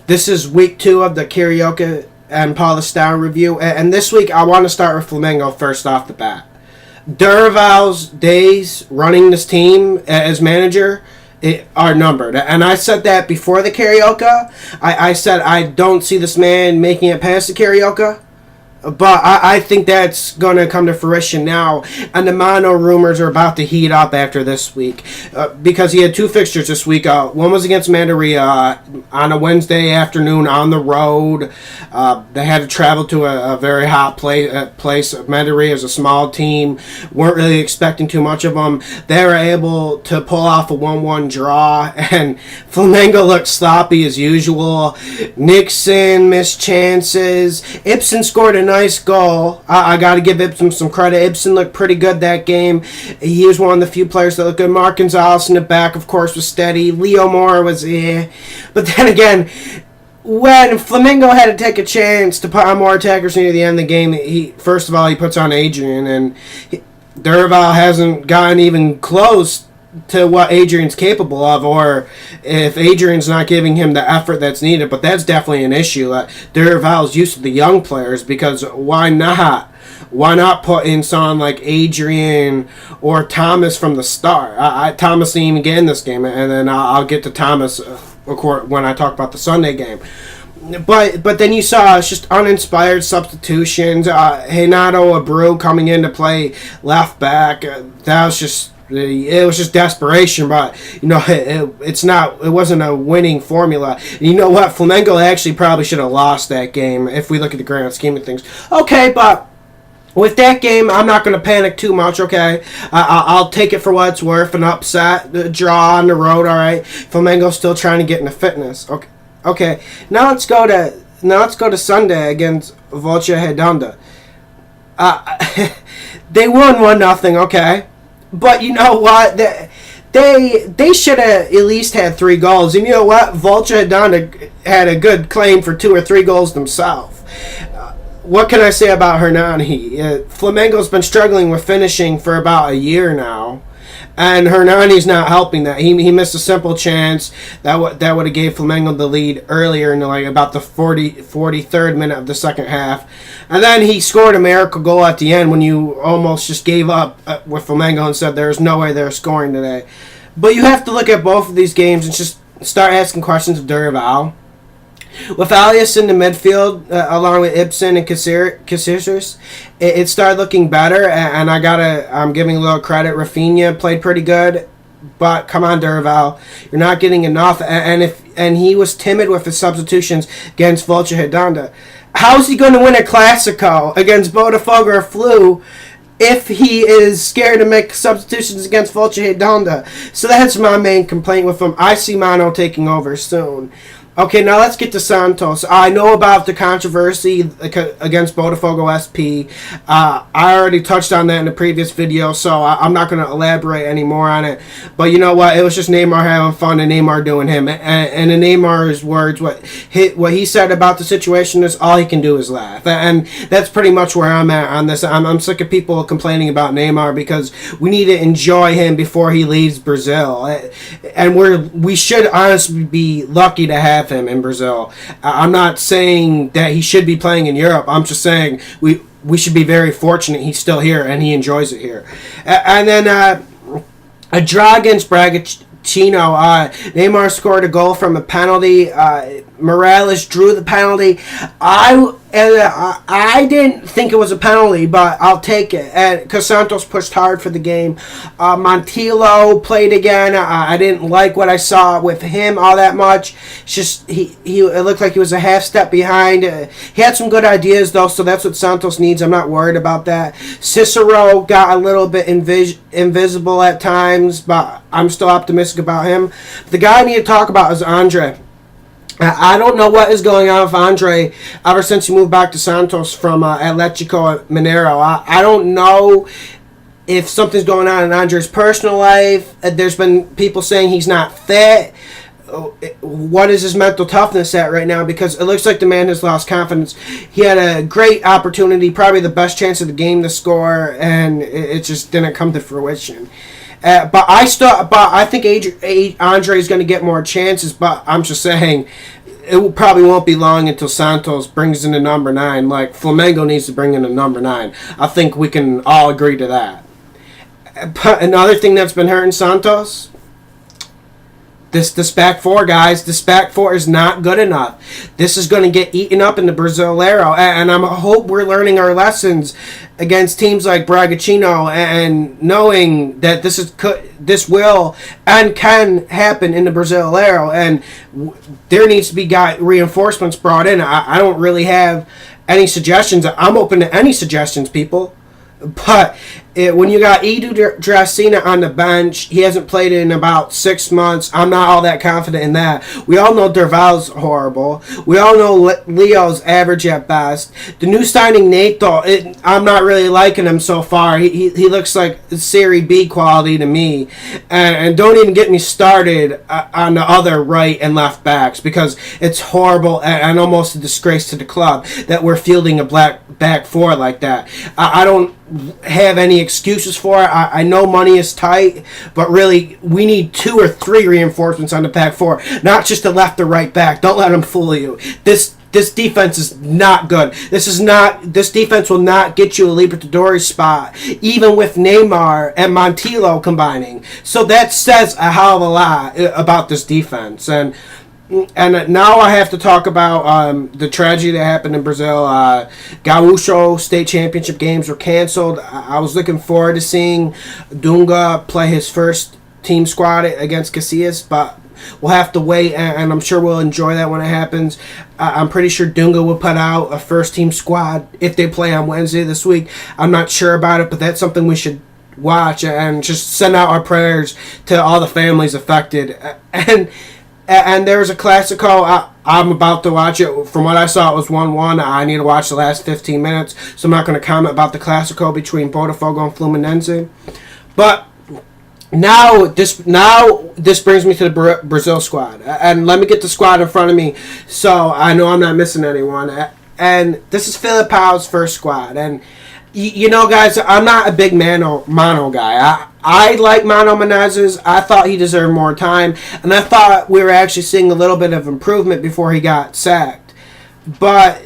This is week 2 of the Carioca and Paulista review, and this week I want to start with Flamengo first off the bat. Dorival's days running this team as manager are numbered, and I said that before the Carioca. I said I don't see this man making it past the Carioca. But I think that's going to come to fruition now. And the Mano rumors are about to heat up after this week. Because he had 2 fixtures this week. One was against Mandaria on a Wednesday afternoon on the road. They had to travel to a very hot place. Mandaria is a small team. Weren't really expecting too much of them. They were able to pull off a 1-1 draw. And Flamengo looked sloppy as usual. Nixon missed chances. Ibsen scored a nice goal. I got to give Ibsen some credit. Ibsen looked pretty good that game. He was one of the few players that looked good. Mark Gonzalez in the back, of course, was steady. Leo Moore was But then again, when Flamengo had to take a chance to put on more attackers near the end of the game, first of all, he puts on Adrian, and Dorival hasn't gotten even close to what Adrian's capable of, or if Adrian's not giving him the effort that's needed. But that's definitely an issue. Dorival's used to the young players, because why not? Why not put in someone like Adrian or Thomas from the start? Thomas didn't even get in this game, and then I'll get to Thomas when I talk about the Sunday game. But then you saw it's just uninspired substitutions. Renato Abreu coming in to play left back. That was just... It was just desperation, but it wasn't a winning formula. And you know what? Flamengo actually probably should have lost that game if we look at the grand scheme of things. Okay, but with that game, I'm not going to panic too much. Okay, I'll take it for what it's worth. An upset, a draw on the road. All right, Flamengo's still trying to get into fitness. Okay. Now let's go to Sunday against Volta Redonda. They won 1-0. Okay. But you know what? They should have at least had 3 goals. And you know what? Volta Redonda had a good claim for 2 or 3 goals themselves. What can I say about Hernani? Flamengo's been struggling with finishing for about a year now. And Hernani's not helping that. He missed a simple chance that would have gave Flamengo the lead earlier in about the 43rd minute of the second half. And then he scored a miracle goal at the end when you almost just gave up with Flamengo and said there's no way they're scoring today. But you have to look at both of these games and just start asking questions of Dorival. With Alias in the midfield, along with Ibsen and Casillas, it started looking better, and I'm giving a little credit. Rafinha played pretty good, but come on, Dorival, you're not getting enough. And he was timid with his substitutions against Volta Redonda. How's he going to win a Clásico against Botafogo or Flu if he is scared to make substitutions against Volta Redonda? So that's my main complaint with him. I see Mano taking over soon. Okay, now let's get to Santos. I know about the controversy against Botafogo SP. I already touched on that in the previous video, so I'm not going to elaborate any more on it. But you know what? It was just Neymar having fun and Neymar doing him. And in Neymar's words, what he said about the situation is all he can do is laugh. And that's pretty much where I'm at on this. I'm sick of people complaining about Neymar, because we need to enjoy him before he leaves Brazil. And we should honestly be lucky to have him in Brazil. I'm not saying that he should be playing in Europe. I'm just saying we should be very fortunate he's still here and he enjoys it here. And then a draw against Bragantino. Neymar scored a goal from a penalty. Morales drew the penalty. I didn't think it was a penalty, but I'll take it because Santos pushed hard for the game. Montiel played again. I didn't like what I saw with him all that much. It's just it looked like he was a half step behind. He had some good ideas though, so that's what Santos needs. I'm not worried about that. Cicero got a little bit invisible at times, but I'm still optimistic about him. The guy I need to talk about is Andre. I don't know what is going on with Andre ever since he moved back to Santos from Atlético Mineiro. I don't know if something's going on in Andre's personal life. There's been people saying he's not fit. What is his mental toughness at right now? Because it looks like the man has lost confidence. He had a great opportunity, probably the best chance of the game to score, and it just didn't come to fruition. But I think Andre is going to get more chances. But I'm just saying, it probably won't be long until Santos brings in a number 9. Like, Flamengo needs to bring in a number 9. I think we can all agree to that. But another thing that's been hurting Santos, this back four, guys. This back four is not good enough. This is going to get eaten up in the Brasileiro, and I hope we're learning our lessons against teams like Bragantino, and knowing that this will and can happen in the Brasileiro, and there needs to be reinforcements brought in. I don't really have any suggestions. I'm open to any suggestions, people. But when you got Edu Dracena on the bench, he hasn't played in about 6 months. I'm not all that confident in that. We all know Derval's horrible. We all know Leo's average at best. The new signing Nato, I'm not really liking him so far. He looks like Serie B quality to me. And don't even get me started on the other right and left backs, because it's horrible and almost a disgrace to the club that we're fielding a back four like that. I don't have any excuses for it. I know money is tight, but really we need 2 or 3 reinforcements on the back four, not just the left or right back. Don't let them fool you. This defense is not good. This defense will not get you a Libertadores spot, even with Neymar and Montilo combining. So that says a hell of a lot about this defense. And now I have to talk about the tragedy that happened in Brazil. Gaúcho state championship games were canceled. I was looking forward to seeing Dunga play his first team squad against Casillas, but we'll have to wait, and I'm sure we'll enjoy that when it happens. I'm pretty sure Dunga will put out a first team squad if they play on Wednesday this week. I'm not sure about it, but that's something we should watch and just send out our prayers to all the families affected. And there was a Classico. I'm about to watch it. From what I saw, it was 1-1. I need to watch the last 15 minutes, so I'm not going to comment about the Classico between Botafogo and Fluminense. But now this brings me to the Brazil squad. And let me get the squad in front of me so I know I'm not missing anyone. And this is Felipao's first squad. And you know, guys, I'm not a big Mano guy. I like Mano Menezes. I thought he deserved more time, and I thought we were actually seeing a little bit of improvement before he got sacked. But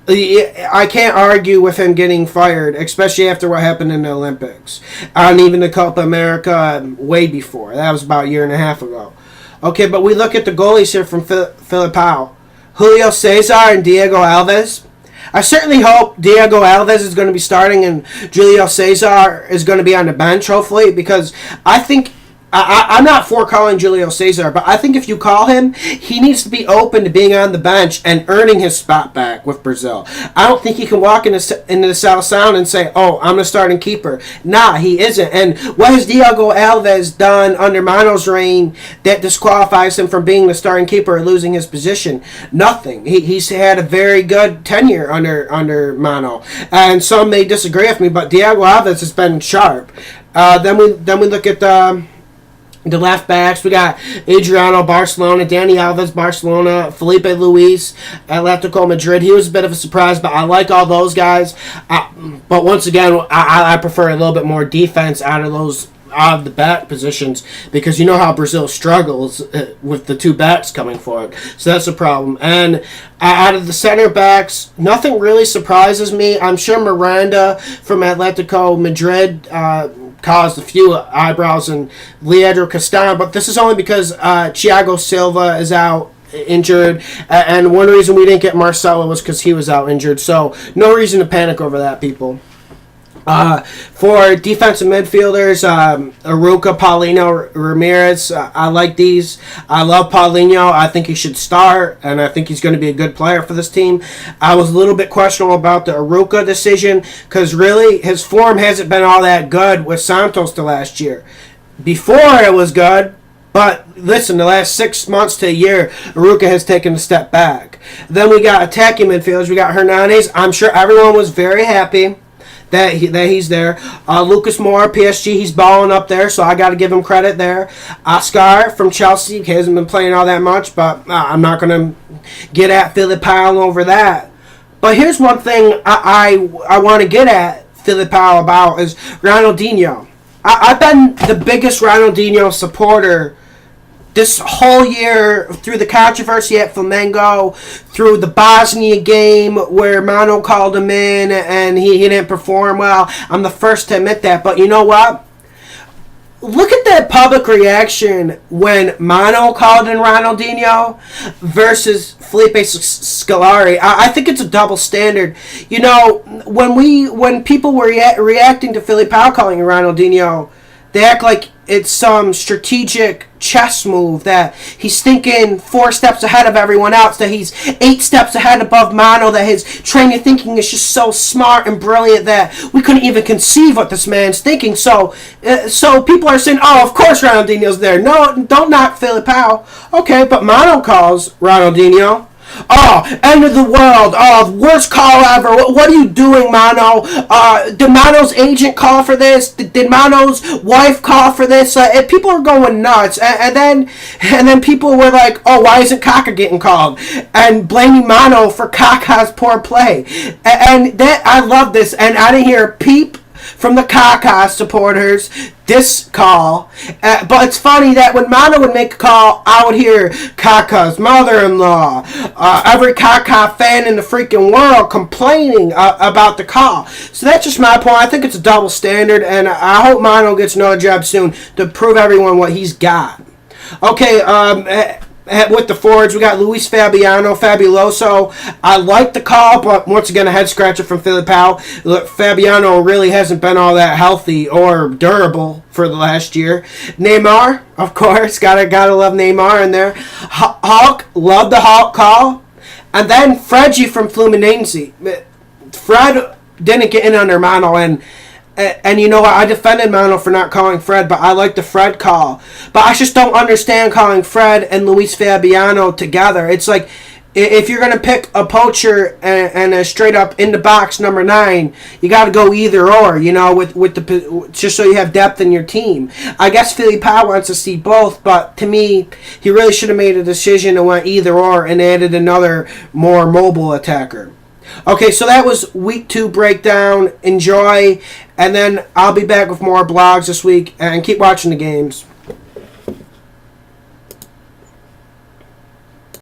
I can't argue with him getting fired, especially after what happened in the Olympics, and even the Copa America way before. That was about a year and a half ago. Okay, but we look at the goalies here from Felipao. Julio Cesar and Diego Alves. I certainly hope Diego Alves is going to be starting and Julio Cesar is going to be on the bench, hopefully, because I think I'm not for calling Julio Cesar, but I think if you call him, he needs to be open to being on the bench and earning his spot back with Brazil. I don't think he can walk into the South Sound and say, oh, I'm the starting keeper. Nah, he isn't. And what has Diego Alves done under Mano's reign that disqualifies him from being the starting keeper or losing his position? Nothing. He's had a very good tenure under Mano. And some may disagree with me, but Diego Alves has been sharp. Then we look at the left backs. We got Adriano, Barcelona, Dani Alves, Barcelona, Felipe Luis, Atletico Madrid. He was a bit of a surprise, but I like all those guys. But once again, I prefer a little bit more defense out of the back positions, because you know how Brazil struggles with the 2 backs coming forward. So that's a problem. And out of the center backs, nothing really surprises me. I'm sure Miranda from Atletico Madrid caused a few eyebrows and Leandro Castano, but this is only because Thiago Silva is out injured, and one reason we didn't get Marcelo was because he was out injured, so no reason to panic over that, people. For defensive midfielders, Aruca, Paulinho, Ramirez, I like these. I love Paulinho. I think he should start, and I think he's going to be a good player for this team. I was a little bit questionable about the Aruca decision, because really his form hasn't been all that good with Santos the last year. Before it was good, but listen, the last 6 months to a year, Aruca has taken a step back. Then we got attacking midfielders. We got Hernandez. I'm sure everyone was very happy that he's there. Lucas Moura, PSG, he's balling up there, so I got to give him credit there. Oscar from Chelsea, he hasn't been playing all that much, but I'm not going to get at Felipao over that. But here's one thing I want to get at Felipao about is Ronaldinho. I've been the biggest Ronaldinho supporter this whole year, through the controversy at Flamengo, through the Bosnia game where Mano called him in and he didn't perform well, I'm the first to admit that. But you know what? Look at that public reaction when Mano called in Ronaldinho versus Felipe Scolari. I think it's a double standard. You know, when people were reacting to Felipao calling Ronaldinho, they act like it's some strategic chess move, that he's thinking 4 steps ahead of everyone else, that he's 8 steps ahead above Mano, that his train of thinking is just so smart and brilliant that we couldn't even conceive what this man's thinking. So people are saying, oh, of course Ronaldinho's there. No, don't knock Felipao. Okay, but Mano calls Ronaldinho. Oh, end of the world. Oh, worst call ever. What are you doing, Mano? Did Mano's agent call for this? Did Mano's wife call for this? People are going nuts. And then people were like, oh, why isn't Kaká getting called? And blaming Mano for Kaká's poor play. And that, I love this. And I didn't hear a peep from the Kaká supporters this call. But it's funny that when Mano would make a call, I would hear Kaká's mother-in-law, every Kaká fan in the freaking world complaining about the call. So that's just my point. I think it's a double standard, and I hope Mano gets another job soon to prove everyone what he's got. Okay, with the forwards, we got Luis Fabuloso. I like the call, but once again, a head scratcher from Felipao. Fabiano really hasn't been all that healthy or durable for the last year. Neymar, of course, gotta love Neymar in there. Hulk, love the Hulk call. And then Fredgy from Fluminense. Fred didn't get in under Mano, and you know what? I defended Mano for not calling Fred, but I like the Fred call. But I just don't understand calling Fred and Luis Fabiano together. It's like, if you're going to pick a poacher and a straight up in the box number 9, you got to go either or, you know, with the just so you have depth in your team. I guess Felipao wants to see both, but to me, he really should have made a decision and went either or and added another more mobile attacker. Okay, so that was week 2 breakdown. Enjoy, and then I'll be back with more blogs this week, and keep watching the games.